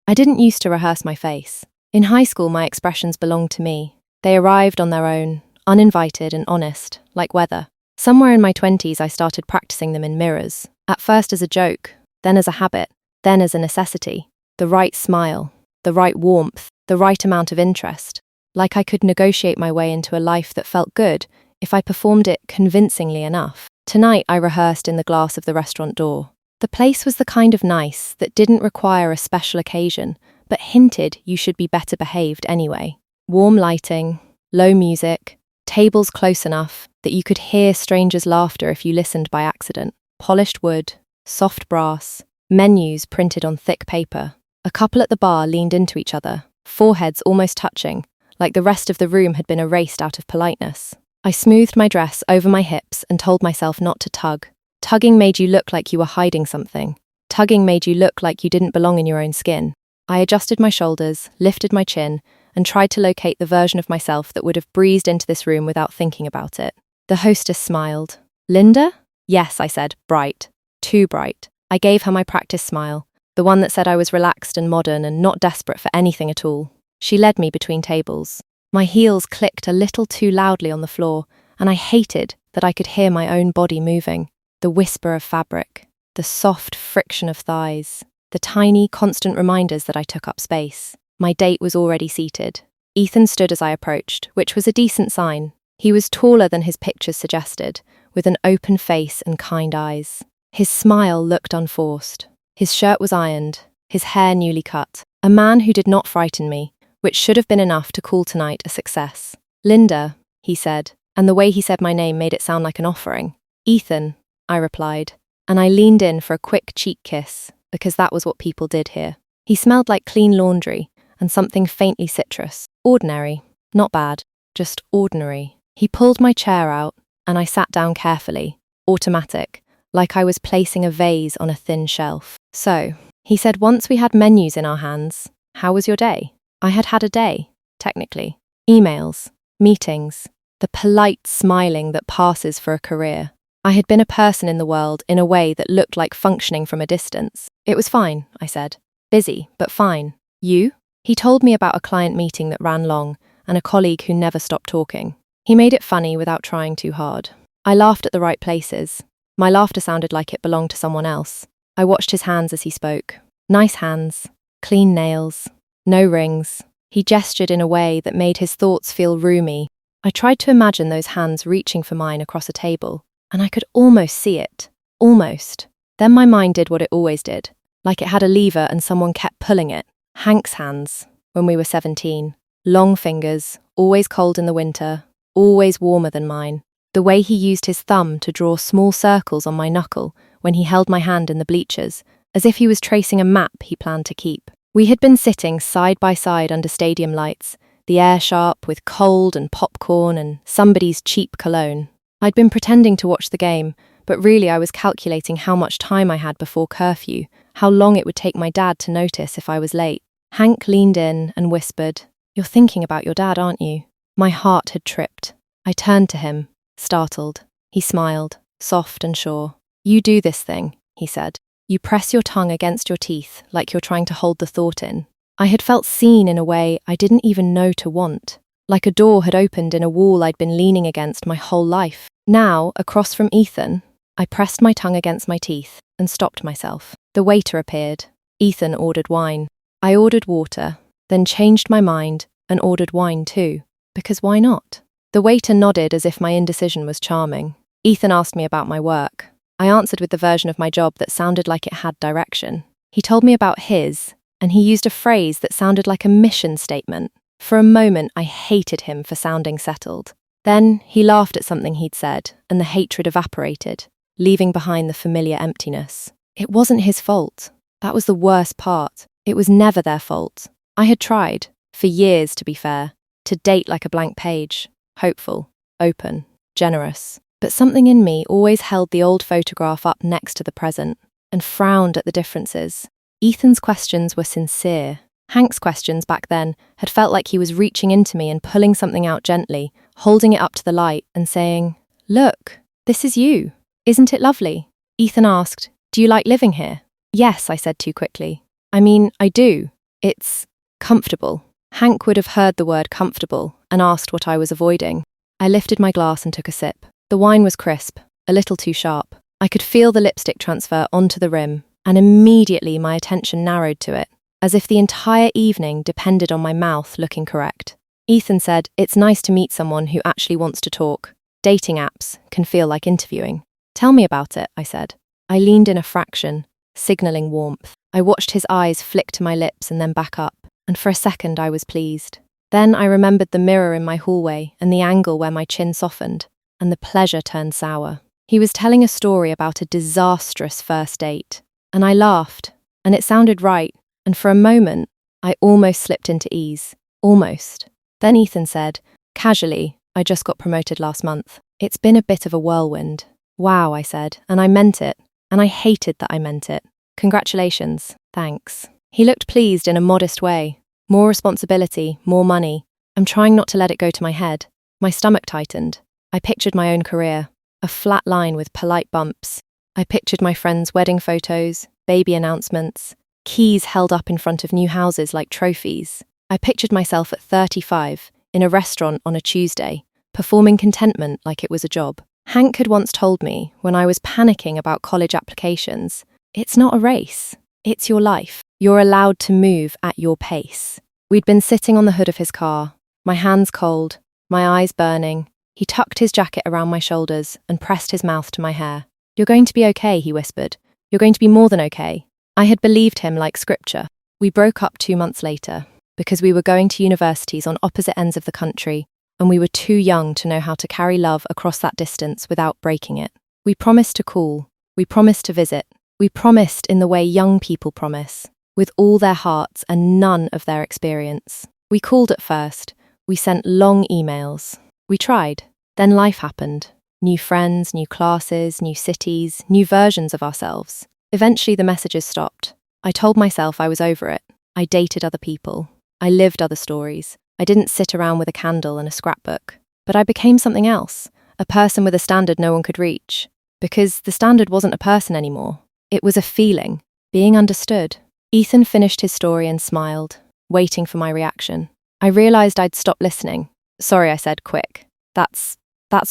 I didn't used to rehearse my face. In high school, my expressions belonged to me. They arrived on their own, uninvited and honest, like weather. Somewhere in my 20s, I started practicing them in mirrors, at first as a joke, then as a habit, then as a necessity. The right smile, the right warmth, the right amount of interest, like I could negotiate my way into a life that felt good if I performed it convincingly enough. Tonight, I rehearsed in the glass of the restaurant door. The place was the kind of nice that didn't require a special occasion, but hinted you should be better behaved anyway. Warm lighting, low music, tables close enough that you could hear strangers' laughter if you listened by accident. Polished wood, soft brass, menus printed on thick paper. A couple at the bar leaned into each other, foreheads almost touching, like the rest of the room had been erased out of politeness. I smoothed my dress over my hips and told myself not to tug. Tugging made you look like you were hiding something. Tugging made you look like you didn't belong in your own skin. I adjusted my shoulders, lifted my chin, and tried to locate the version of myself that would have breezed into this room without thinking about it. The hostess smiled. "Linda?" "Yes," I said, bright. Too bright. I gave her my practice smile, the one that said I was relaxed and modern and not desperate for anything at all. She led me between tables. My heels clicked a little too loudly on the floor, and I hated that I could hear my own body moving. The whisper of fabric, the soft friction of thighs, the tiny, constant reminders that I took up space. My date was already seated. Ethan stood as I approached, which was a decent sign. He was taller than his pictures suggested, with an open face and kind eyes. His smile looked unforced. His shirt was ironed, his hair newly cut. A man who did not frighten me, which should have been enough to call tonight a success. "Linda," he said, and the way he said my name made it sound like an offering. "Ethan," I replied, and I leaned in for a quick cheek kiss, because that was what people did here. He smelled like clean laundry and something faintly citrus. Ordinary, not bad, just ordinary. He pulled my chair out, and I sat down carefully, automatic, like I was placing a vase on a thin shelf. "So," he said once we had menus in our hands, "how was your day?" I had had a day, technically. Emails, meetings, the polite smiling that passes for a career. I had been a person in the world in a way that looked like functioning from a distance. "It was fine," I said. "Busy, but fine. You?" He told me about a client meeting that ran long and a colleague who never stopped talking. He made it funny without trying too hard. I laughed at the right places. My laughter sounded like it belonged to someone else. I watched his hands as he spoke. Nice hands, clean nails, no rings. He gestured in a way that made his thoughts feel roomy. I tried to imagine those hands reaching for mine across a table, and I could almost see it. Almost. Then my mind did what it always did, like it had a lever and someone kept pulling it. Hank's hands, when we were 17. Long fingers, always cold in the winter, always warmer than mine. The way he used his thumb to draw small circles on my knuckle when he held my hand in the bleachers, as if he was tracing a map he planned to keep. We had been sitting side by side under stadium lights, the air sharp with cold and popcorn and somebody's cheap cologne. I'd been pretending to watch the game, but really I was calculating how much time I had before curfew, how long it would take my dad to notice if I was late. Hank leaned in and whispered, "You're thinking about your dad, aren't you?" My heart had tripped. I turned to him, startled. He smiled, soft and sure. "You do this thing," he said. "You press your tongue against your teeth like you're trying to hold the thought in." I had felt seen in a way I didn't even know to want. Like a door had opened in a wall I'd been leaning against my whole life. Now, across from Ethan, I pressed my tongue against my teeth and stopped myself. The waiter appeared. Ethan ordered wine. I ordered water, then changed my mind and ordered wine too, because why not? The waiter nodded as if my indecision was charming. Ethan asked me about my work. I answered with the version of my job that sounded like it had direction. He told me about his, and he used a phrase that sounded like a mission statement. For a moment, I hated him for sounding settled. Then he laughed at something he'd said, and the hatred evaporated, leaving behind the familiar emptiness. It wasn't his fault. That was the worst part. It was never their fault. I had tried, for years to be fair, to date like a blank page, hopeful, open, generous. But something in me always held the old photograph up next to the present and frowned at the differences. Ethan's questions were sincere. Hank's questions back then had felt like he was reaching into me and pulling something out gently, holding it up to the light and saying, "Look, this is you. Isn't it lovely?" Ethan asked, "Do you like living here?" "Yes," I said too quickly. "I mean, I do. It's comfortable. Hank would have heard the word comfortable and asked what I was avoiding. I lifted my glass and took a sip. The wine was crisp, a little too sharp. I could feel the lipstick transfer onto the rim, and immediately my attention narrowed to it, as if the entire evening depended on my mouth looking correct. Ethan said, "It's nice to meet someone who actually wants to talk. Dating apps can feel like interviewing." "Tell me about it," I said. I leaned in a fraction, signaling warmth. I watched his eyes flick to my lips and then back up, and for a second I was pleased. Then I remembered the mirror in my hallway and the angle where my chin softened, and the pleasure turned sour. He was telling a story about a disastrous first date, and I laughed, and it sounded right, and for a moment, I almost slipped into ease. Almost. Then Ethan said, casually, "I just got promoted last month. It's been a bit of a whirlwind." "Wow," I said, and I meant it, and I hated that I meant it. "Congratulations." "Thanks." He looked pleased in a modest way. More responsibility, more money. I'm trying not to let it go to my head. My stomach tightened. I pictured my own career, a flat line with polite bumps. I pictured my friends' wedding photos, baby announcements, keys held up in front of new houses like trophies. I pictured myself at 35, in a restaurant on a Tuesday, performing contentment like it was a job. Hank had once told me, when I was panicking about college applications, "It's not a race, it's your life. You're allowed to move at your pace." We'd been sitting on the hood of his car, my hands cold, my eyes burning. He tucked his jacket around my shoulders and pressed his mouth to my hair. "You're going to be okay," he whispered. "You're going to be more than okay." I had believed him like scripture. We broke up 2 months later, because we were going to universities on opposite ends of the country, and we were too young to know how to carry love across that distance without breaking it. We promised to call. We promised to visit. We promised in the way young people promise, with all their hearts and none of their experience. We called at first. We sent long emails. We tried. Then life happened. New friends, new classes, new cities, new versions of ourselves. Eventually the messages stopped. I told myself I was over it. I dated other people. I lived other stories. I didn't sit around with a candle and a scrapbook. But I became something else, a person with a standard no one could reach. Because the standard wasn't a person anymore. It was a feeling, being understood. Ethan finished his story and smiled, waiting for my reaction. I realized I'd stopped listening. "Sorry," I said, quick. That's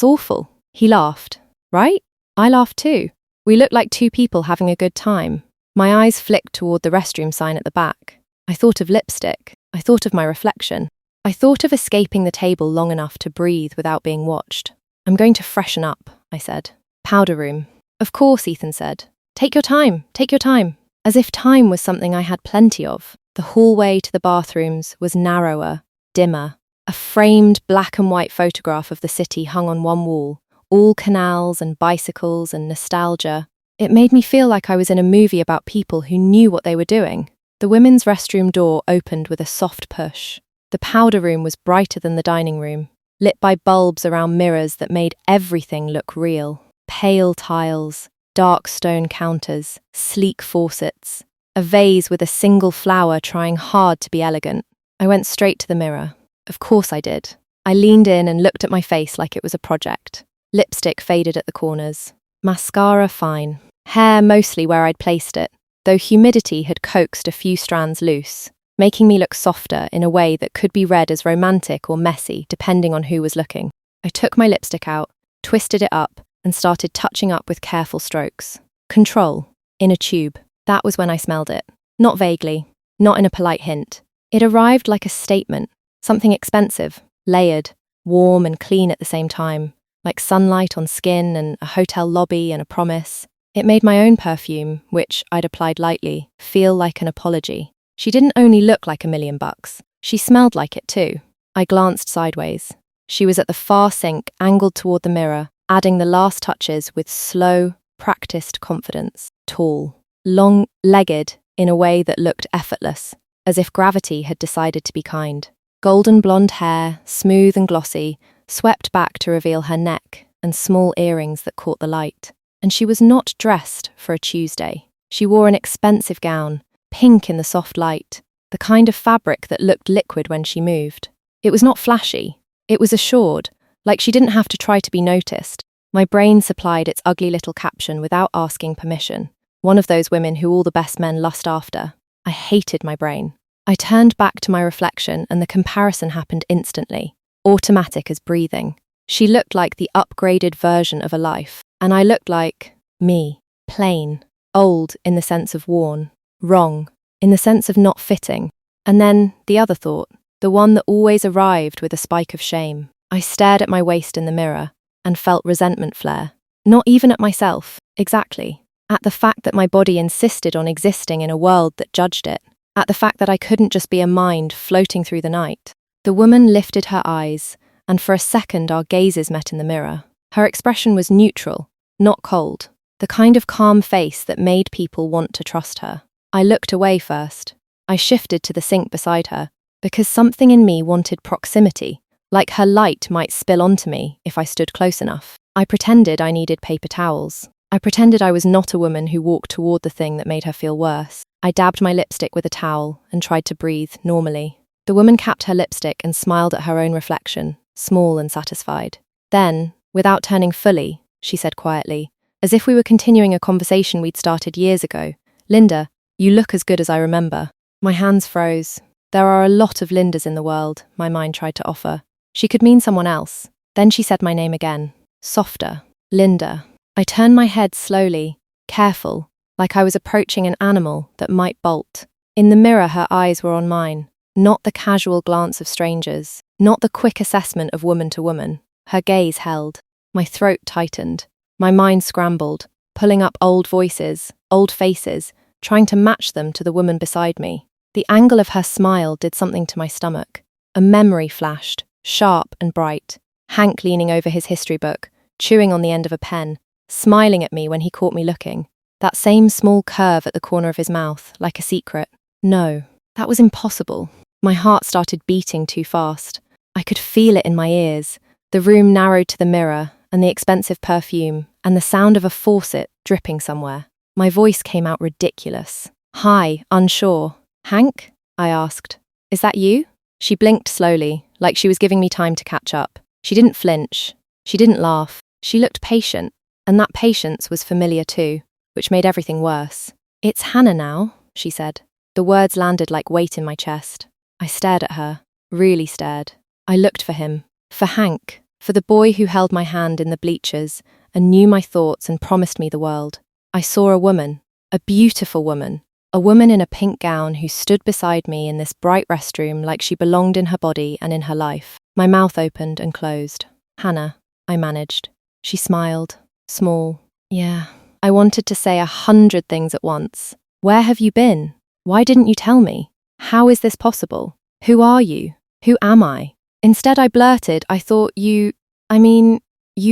awful." He laughed. "Right?" I laughed too. We looked like two people having a good time. My eyes flicked toward the restroom sign at the back. I thought of lipstick. I thought of my reflection. I thought of escaping the table long enough to breathe without being watched. "I'm going to freshen up," I said. "Powder room." "Of course," Ethan said. Take your time. As if time was something I had plenty of. The hallway to the bathrooms was narrower, dimmer. A framed black and white photograph of the city hung on one wall, all canals and bicycles and nostalgia. It made me feel like I was in a movie about people who knew what they were doing. The women's restroom door opened with a soft push. The powder room was brighter than the dining room, lit by bulbs around mirrors that made everything look real. Pale tiles, dark stone counters, sleek faucets, a vase with a single flower trying hard to be elegant. I went straight to the mirror. Of course I did. I leaned in and looked at my face like it was a project. Lipstick faded at the corners. Mascara fine. Hair mostly where I'd placed it, though humidity had coaxed a few strands loose, making me look softer in a way that could be read as romantic or messy, depending on who was looking. I took my lipstick out, twisted it up, and started touching up with careful strokes. Control. In a tube. That was when I smelled it. Not vaguely. Not in a polite hint. It arrived like a statement. Something expensive, layered, warm and clean at the same time. Like sunlight on skin and a hotel lobby and a promise. It made my own perfume, which I'd applied lightly, feel like an apology. She didn't only look like $1,000,000. She smelled like it too. I glanced sideways. She was at the far sink, angled toward the mirror, adding the last touches with slow, practiced confidence. Tall, long-legged in a way that looked effortless, as if gravity had decided to be kind. Golden blonde hair, smooth and glossy, swept back to reveal her neck and small earrings that caught the light. And she was not dressed for a Tuesday. She wore an expensive gown, pink in the soft light, the kind of fabric that looked liquid when she moved. It was not flashy. It was assured, like she didn't have to try to be noticed. My brain supplied its ugly little caption without asking permission. One of those women who all the best men lust after. I hated my brain. I turned back to my reflection and the comparison happened instantly, automatic as breathing. She looked like the upgraded version of a life, and I looked like me, plain, old in the sense of worn, wrong, in the sense of not fitting. And then the other thought, the one that always arrived with a spike of shame. I stared at my waist in the mirror and felt resentment flare. Not even at myself, exactly. At the fact that my body insisted on existing in a world that judged it. At the fact that I couldn't just be a mind floating through the night. The woman lifted her eyes, and for a second our gazes met in the mirror. Her expression was neutral, not cold. The kind of calm face that made people want to trust her. I looked away first. I shifted to the sink beside her, because something in me wanted proximity, like her light might spill onto me if I stood close enough. I pretended I needed paper towels. I pretended I was not a woman who walked toward the thing that made her feel worse. I dabbed my lipstick with a towel and tried to breathe normally. The woman capped her lipstick and smiled at her own reflection, small and satisfied. Then, without turning fully, she said quietly, as if we were continuing a conversation we'd started years ago, "Linda, you look as good as I remember." My hands froze. There are a lot of Lindas in the world, my mind tried to offer. She could mean someone else. Then she said my name again, softer, Linda. I turned my head slowly, careful, like I was approaching an animal that might bolt. In the mirror, her eyes were on mine, not the casual glance of strangers, not the quick assessment of woman to woman. Her gaze held. My throat tightened. My mind scrambled, pulling up old voices, old faces, trying to match them to the woman beside me. The angle of her smile did something to my stomach. A memory flashed, sharp and bright. Hank leaning over his history book, chewing on the end of a pen, smiling at me when he caught me looking. That same small curve at the corner of his mouth, like a secret. No, that was impossible. My heart started beating too fast. I could feel it in my ears. The room narrowed to the mirror, and the expensive perfume, and the sound of a faucet dripping somewhere. My voice came out ridiculous. High, unsure. "Hank?" I asked. "Is that you?" She blinked slowly, like she was giving me time to catch up. She didn't flinch. She didn't laugh. She looked patient, and that patience was familiar too, which made everything worse. "It's Hannah now," she said. The words landed like weight in my chest. I stared at her, really stared. I looked for him, for Hank, for the boy who held my hand in the bleachers and knew my thoughts and promised me the world. I saw a woman, a beautiful woman, a woman in a pink gown who stood beside me in this bright restroom like she belonged in her body and in her life. My mouth opened and closed. "Hannah," I managed. She smiled, small. "Yeah." I wanted to say 100 things at once. "Where have you been? Why didn't you tell me? How is this possible? Who are you? Who am I?" Instead I blurted, you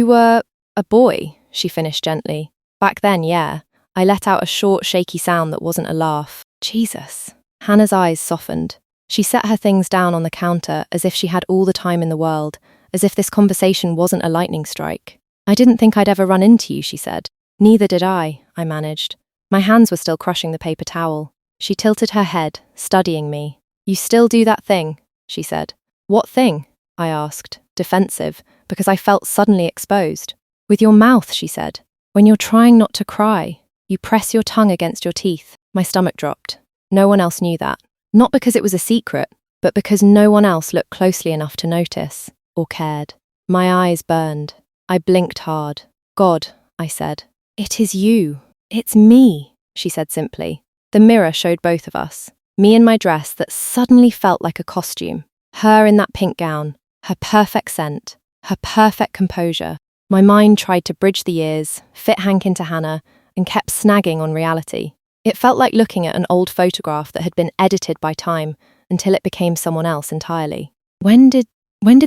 were a boy," she finished gently. "Back then, yeah." I let out a short, shaky sound that wasn't a laugh. Jesus. Hannah's eyes softened. She set her things down on the counter as if she had all the time in the world, as if this conversation wasn't a lightning strike. "I didn't think I'd ever run into you," she said. "Neither did I managed. My hands were still crushing the paper towel. She tilted her head, studying me. "You still do that thing," she said. "What thing?" I asked, defensive, because I felt suddenly exposed. "With your mouth," she said. "When you're trying not to cry, you press your tongue against your teeth." My stomach dropped. No one else knew that. Not because it was a secret, but because no one else looked closely enough to notice, or cared. My eyes burned. I blinked hard. "God," I said. "It is you. It's me," she said simply. The mirror showed both of us. Me in my dress that suddenly felt like a costume. Her in that pink gown. Her perfect scent. Her perfect composure. My mind tried to bridge the years, fit Hank into Hannah, and kept snagging on reality. It felt like looking at an old photograph that had been edited by time until it became someone else entirely. When did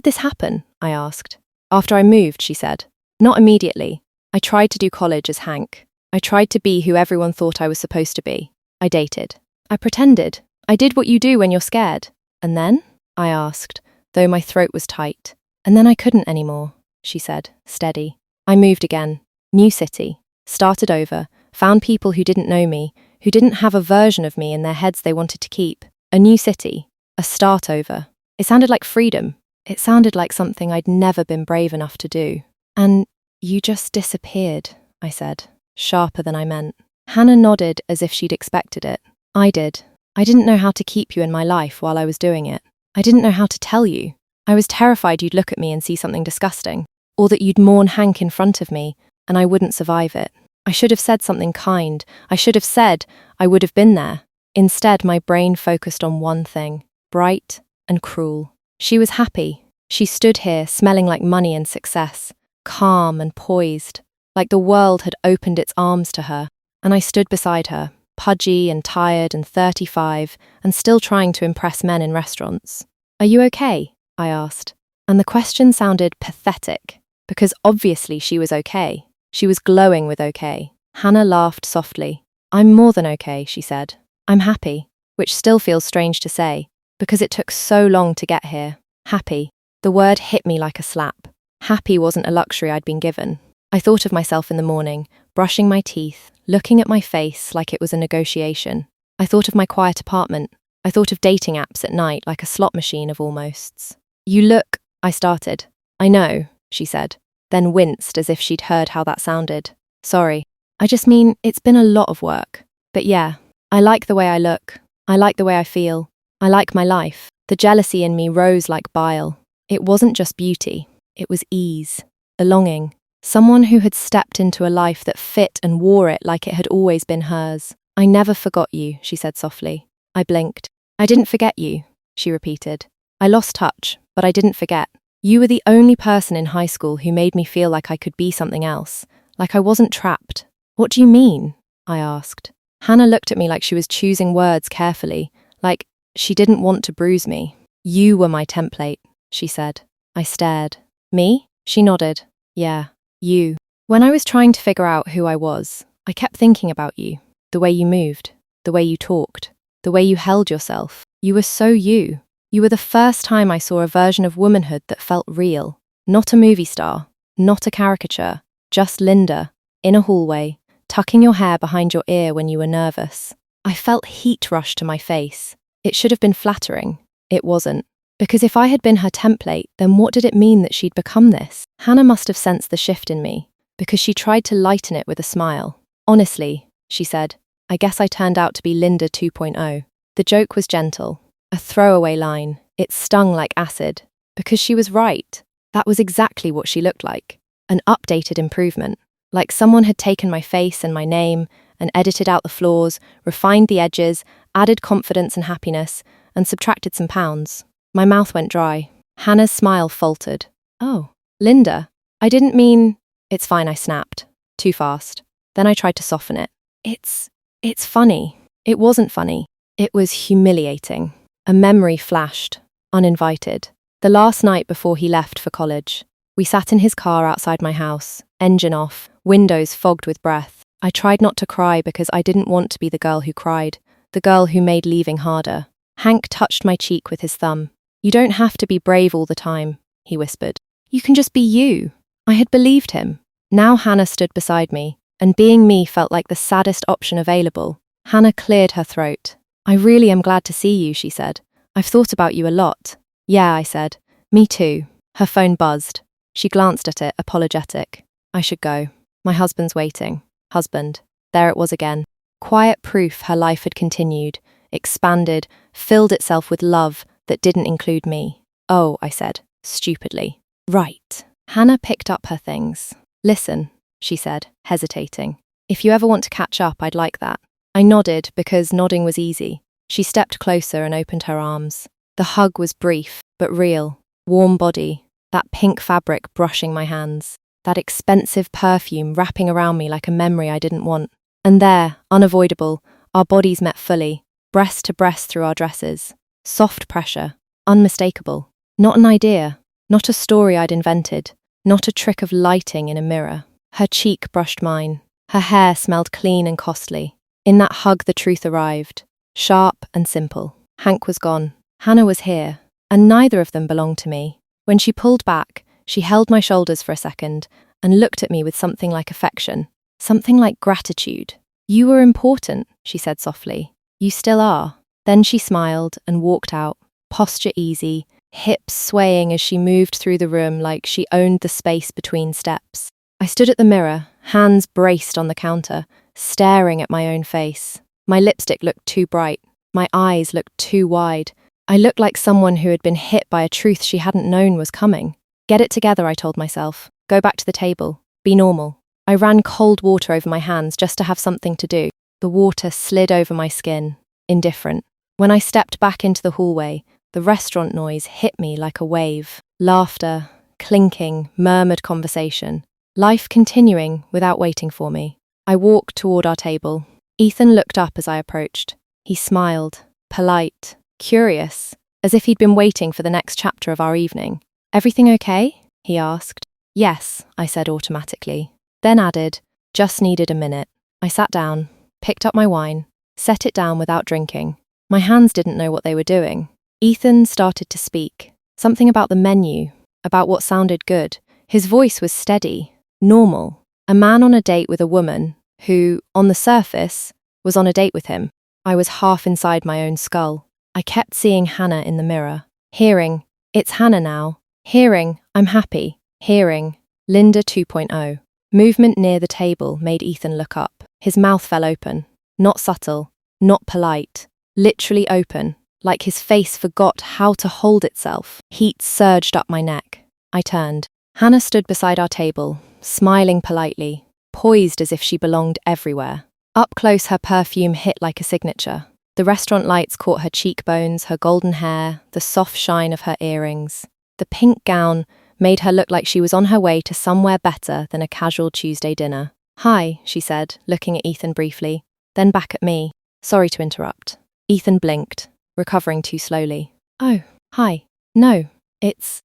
this happen?" I asked. "After I moved," she said. "Not immediately. I tried to do college as Hank. I tried to be who everyone thought I was supposed to be. I dated. I pretended. I did what you do when you're scared. And then?" I asked, though my throat was tight. "And then I couldn't anymore," she said, steady. "I moved again. New city. Started over. Found people who didn't know me, who didn't have a version of me in their heads they wanted to keep. A new city. A start over. It sounded like freedom. It sounded like something I'd never been brave enough to do. And you just disappeared," I said, sharper than I meant. Hannah nodded as if she'd expected it. I did. I didn't know how to keep you in my life while I was doing it. I didn't know how to tell you. I was terrified you'd look at me and see something disgusting, or that you'd mourn Hank in front of me, and I wouldn't survive it. I should have said something kind. I should have said I would have been there. Instead, my brain focused on one thing, bright and cruel. She was happy. She stood here, smelling like money and success, calm and poised, like the world had opened its arms to her, and I stood beside her, pudgy and tired and 35, and still trying to impress men in restaurants. "Are you okay?" I asked. And the question sounded pathetic, because obviously she was okay. She was glowing with okay. Hannah laughed softly. "I'm more than okay," she said. "I'm happy," which still feels strange to say, because it took so long to get here. Happy. The word hit me like a slap. Happy wasn't a luxury I'd been given. I thought of myself in the morning, brushing my teeth, looking at my face like it was a negotiation. I thought of my quiet apartment. I thought of dating apps at night like a slot machine of almosts. "You look," I started. "I know," she said, then winced as if she'd heard how that sounded. "Sorry. I just mean, it's been a lot of work. But yeah, I like the way I look. I like the way I feel. I like my life." The jealousy in me rose like bile. It wasn't just beauty. It was ease, belonging. Someone who had stepped into a life that fit and wore it like it had always been hers. "I never forgot you," she said softly. I blinked. "I didn't forget you," she repeated. "I lost touch, but I didn't forget. You were the only person in high school who made me feel like I could be something else, like I wasn't trapped." "What do you mean?" I asked. Hannah looked at me like she was choosing words carefully, like she didn't want to bruise me. "You were my template," she said. I stared. "Me?" She nodded. "Yeah, you. When I was trying to figure out who I was, I kept thinking about you. The way you moved, the way you talked, the way you held yourself. You were so you. You were the first time I saw a version of womanhood that felt real. Not a movie star, not a caricature, just Linda, in a hallway, tucking your hair behind your ear when you were nervous. I felt heat rush to my face. It should have been flattering. It wasn't. Because if I had been her template, then what did it mean that she'd become this? Hannah must have sensed the shift in me, because she tried to lighten it with a smile. "Honestly," she said, "I guess I turned out to be Linda 2.0. The joke was gentle, a throwaway line. It stung like acid, because she was right. That was exactly what she looked like. An updated improvement. Like someone had taken my face and my name and edited out the flaws, refined the edges, added confidence and happiness, and subtracted some pounds. My mouth went dry. Hannah's smile faltered. "Oh, Linda, I didn't mean—" "It's fine," I snapped. Too fast. Then I tried to soften it. It's funny." It wasn't funny. It was humiliating. A memory flashed, uninvited. The last night before he left for college. We sat in his car outside my house, engine off, windows fogged with breath. I tried not to cry because I didn't want to be the girl who cried, the girl who made leaving harder. Hank touched my cheek with his thumb. "You don't have to be brave all the time," he whispered. "You can just be you." I had believed him. Now Hannah stood beside me, and being me felt like the saddest option available. Hannah cleared her throat. "I really am glad to see you," she said. "I've thought about you a lot." "Yeah," I said. "Me too." Her phone buzzed. She glanced at it, apologetic. "I should go. My husband's waiting." Husband. There it was again. Quiet proof her life had continued, expanded, filled itself with love that didn't include me. "Oh," I said, stupidly. "Right." Hannah picked up her things. "Listen," she said, hesitating. "If you ever want to catch up, I'd like that." I nodded because nodding was easy. She stepped closer and opened her arms. The hug was brief, but real. Warm body, that pink fabric brushing my hands, that expensive perfume wrapping around me like a memory I didn't want. And there, unavoidable, our bodies met fully, breast to breast through our dresses. Soft pressure, unmistakable. Not an idea, not a story I'd invented, not a trick of lighting in a mirror. Her cheek brushed mine. Her hair smelled clean and costly. In that hug the truth arrived, sharp and simple. Hank was gone. Hannah was here, and neither of them belonged to me. When she pulled back, she held my shoulders for a second and looked at me with something like affection, something like gratitude. "You were important," she said softly. "You still are." Then she smiled and walked out, posture easy, hips swaying as she moved through the room like she owned the space between steps. I stood at the mirror, hands braced on the counter, staring at my own face. My lipstick looked too bright. My eyes looked too wide. I looked like someone who had been hit by a truth she hadn't known was coming. Get it together, I told myself. Go back to the table. Be normal. I ran cold water over my hands just to have something to do. The water slid over my skin, indifferent. When I stepped back into the hallway, the restaurant noise hit me like a wave. Laughter, clinking, murmured conversation. Life continuing without waiting for me. I walked toward our table. Ethan looked up as I approached. He smiled, polite, curious, as if he'd been waiting for the next chapter of our evening. Everything okay? He asked. Yes, I said automatically. Then added, just needed a minute. I sat down, picked up my wine, set it down without drinking. My hands didn't know what they were doing. Ethan started to speak. Something about the menu, about what sounded good. His voice was steady, normal. A man on a date with a woman who, on the surface, was on a date with him. I was half inside my own skull. I kept seeing Hannah in the mirror. Hearing, it's Hannah now. Hearing, I'm happy. Hearing, Linda 2.0. Movement near the table made Ethan look up. His mouth fell open. Not subtle, not polite. Literally open, like his face forgot how to hold itself. Heat surged up my neck. I turned. Hannah stood beside our table, smiling politely, poised as if she belonged everywhere. Up close, her perfume hit like a signature. The restaurant lights caught her cheekbones, her golden hair, the soft shine of her earrings. The pink gown made her look like she was on her way to somewhere better than a casual Tuesday dinner. Hi, she said, looking at Ethan briefly, then back at me. Sorry to interrupt. Ethan blinked, recovering too slowly. Oh, hi. No, it's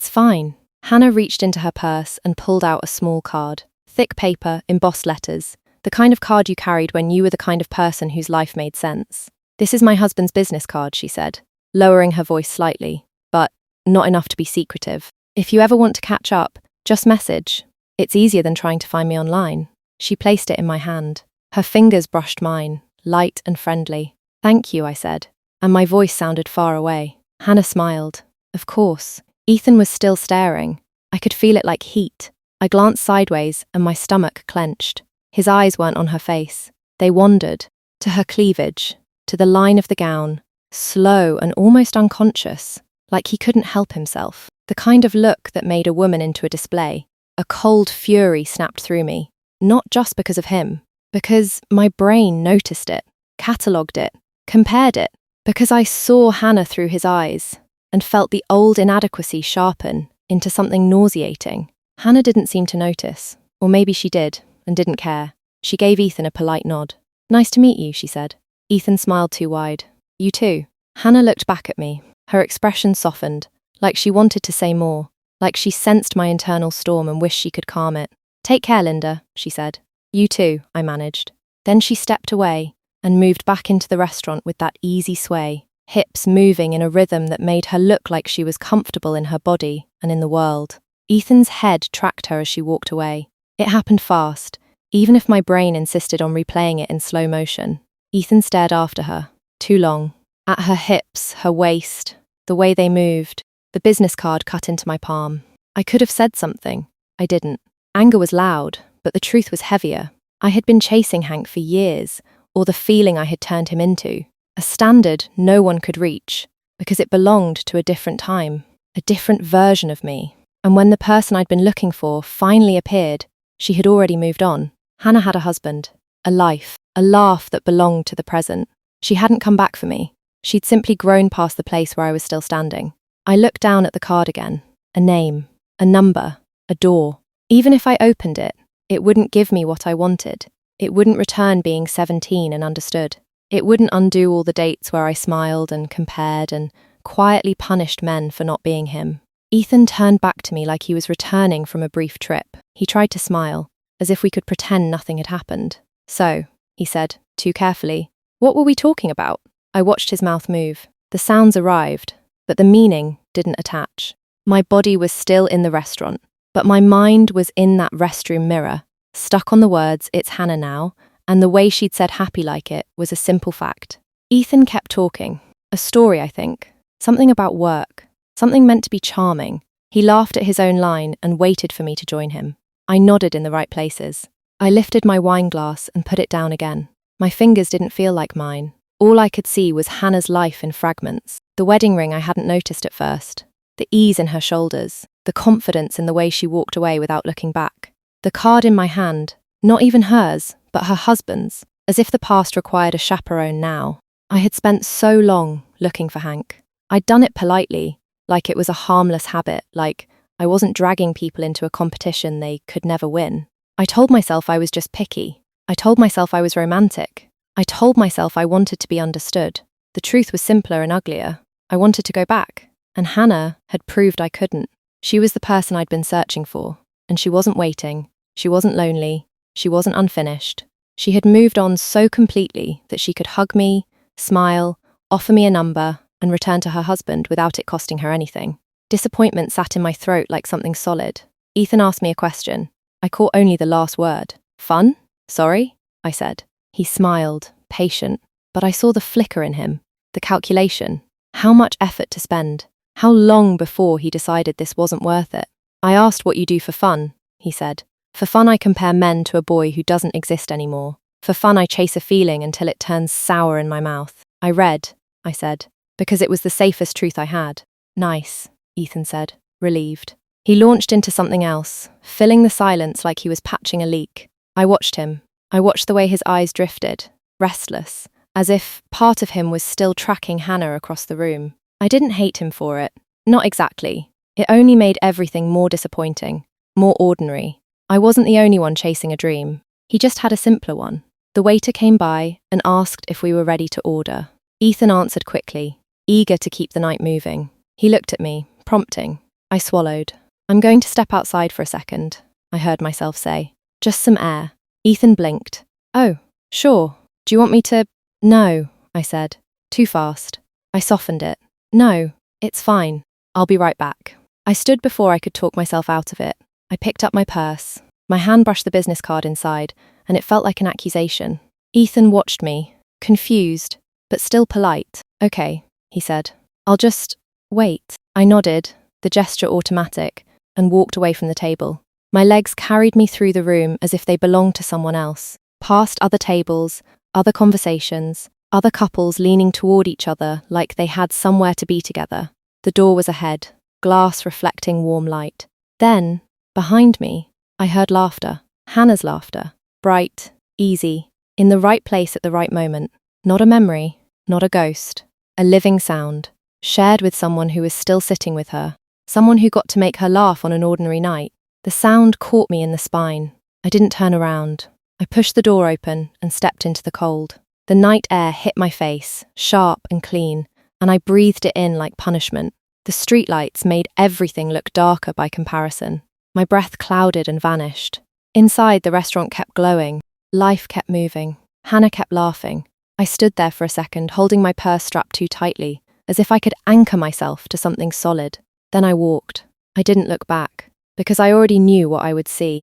fine. Hannah reached into her purse and pulled out a small card. Thick paper, embossed letters. The kind of card you carried when you were the kind of person whose life made sense. This is my husband's business card, she said, lowering her voice slightly, but not enough to be secretive. If you ever want to catch up, just message. It's easier than trying to find me online. She placed it in my hand. Her fingers brushed mine, light and friendly. Thank you, I said, and my voice sounded far away. Hannah smiled. Of course. Ethan was still staring. I could feel it like heat. I glanced sideways and my stomach clenched. His eyes weren't on her face. They wandered to her cleavage, to the line of the gown, slow and almost unconscious, like he couldn't help himself. The kind of look that made a woman into a display. A cold fury snapped through me, not just because of him, because my brain noticed it, catalogued it, compared it, because I saw Hannah through his eyes and felt the old inadequacy sharpen into something nauseating. Hannah didn't seem to notice, or maybe she did and didn't care. She gave Ethan a polite nod. Nice to meet you, she said. Ethan smiled too wide. You too. Hannah looked back at me. Her expression softened, like she wanted to say more, like she sensed my internal storm and wished she could calm it. Take care, Linda, she said. You too, I managed. Then she stepped away and moved back into the restaurant with that easy sway, hips moving in a rhythm that made her look like she was comfortable in her body and in the world. Ethan's head tracked her as she walked away. It happened fast, even if my brain insisted on replaying it in slow motion. Ethan stared after her, too long, at her hips, her waist, the way they moved. The business card cut into my palm. I could have said something. I didn't. Anger was loud, but the truth was heavier. I had been chasing Hank for years, or the feeling I had turned him into. A standard no one could reach, because it belonged to a different time, a different version of me. And when the person I'd been looking for finally appeared, she had already moved on. Hannah had a husband, a life, a laugh that belonged to the present. She hadn't come back for me. She'd simply grown past the place where I was still standing. I looked down at the card again. A name, a number, a door. Even if I opened it, it wouldn't give me what I wanted. It wouldn't return being 17 and understood. It wouldn't undo all the dates where I smiled and compared and quietly punished men for not being him. Ethan turned back to me like he was returning from a brief trip. He tried to smile, as if we could pretend nothing had happened. So, he said, too carefully, what were we talking about? I watched his mouth move. The sounds arrived, but the meaning didn't attach. My body was still in the restaurant, but my mind was in that restroom mirror, stuck on the words, it's Hannah now, and the way she'd said happy like it was a simple fact. Ethan kept talking. A story, I think. Something about work. Something meant to be charming. He laughed at his own line and waited for me to join him. I nodded in the right places. I lifted my wine glass and put it down again. My fingers didn't feel like mine. All I could see was Hannah's life in fragments. The wedding ring I hadn't noticed at first. The ease in her shoulders. The confidence in the way she walked away without looking back. The card in my hand, not even hers, but her husband's, as if the past required a chaperone now. I had spent so long looking for Hank. I'd done it politely, like it was a harmless habit, like I wasn't dragging people into a competition they could never win. I told myself I was just picky. I told myself I was romantic. I told myself I wanted to be understood. The truth was simpler and uglier. I wanted to go back, and Hannah had proved I couldn't. She was the person I'd been searching for, and she wasn't waiting. She wasn't lonely. She wasn't unfinished. She had moved on so completely that she could hug me, smile, offer me a number, and return to her husband without it costing her anything. Disappointment sat in my throat like something solid. Ethan asked me a question. I caught only the last word. Fun? Sorry? I said. He smiled, patient, but I saw the flicker in him, the calculation. How much effort to spend? How long before he decided this wasn't worth it? I asked what you do for fun, he said. For fun I compare men to a boy who doesn't exist anymore. For fun I chase a feeling until it turns sour in my mouth. I read, I said, because it was the safest truth I had. Nice, Ethan said, relieved. He launched into something else, filling the silence like he was patching a leak. I watched him. I watched the way his eyes drifted, restless, as if part of him was still tracking Hannah across the room. I didn't hate him for it. Not exactly. It only made everything more disappointing, more ordinary. I wasn't the only one chasing a dream. He just had a simpler one. The waiter came by and asked if we were ready to order. Ethan answered quickly, eager to keep the night moving. He looked at me, prompting. I swallowed. I'm going to step outside for a second, I heard myself say. Just some air. Ethan blinked. Oh, sure. Do you want me to? No, I said. Too fast. I softened it. No, it's fine. I'll be right back. I stood before I could talk myself out of it. I picked up my purse. My hand brushed the business card inside, and it felt like an accusation. Ethan watched me, confused, but still polite. Okay, he said. I'll just wait. I nodded, the gesture automatic, and walked away from the table. My legs carried me through the room as if they belonged to someone else, past other tables, other conversations, other couples leaning toward each other like they had somewhere to be together. The door was ahead, glass reflecting warm light. Then, behind me, I heard laughter. Hannah's laughter. Bright, easy, in the right place at the right moment. Not a memory, not a ghost. A living sound, shared with someone who was still sitting with her, someone who got to make her laugh on an ordinary night. The sound caught me in the spine. I didn't turn around. I pushed the door open and stepped into the cold. The night air hit my face, sharp and clean, and I breathed it in like punishment. The streetlights made everything look darker by comparison. My breath clouded and vanished. Inside, the restaurant kept glowing. Life kept moving. Hannah kept laughing. I stood there for a second, holding my purse strapped too tightly, as if I could anchor myself to something solid. Then I walked. I didn't look back, because I already knew what I would see.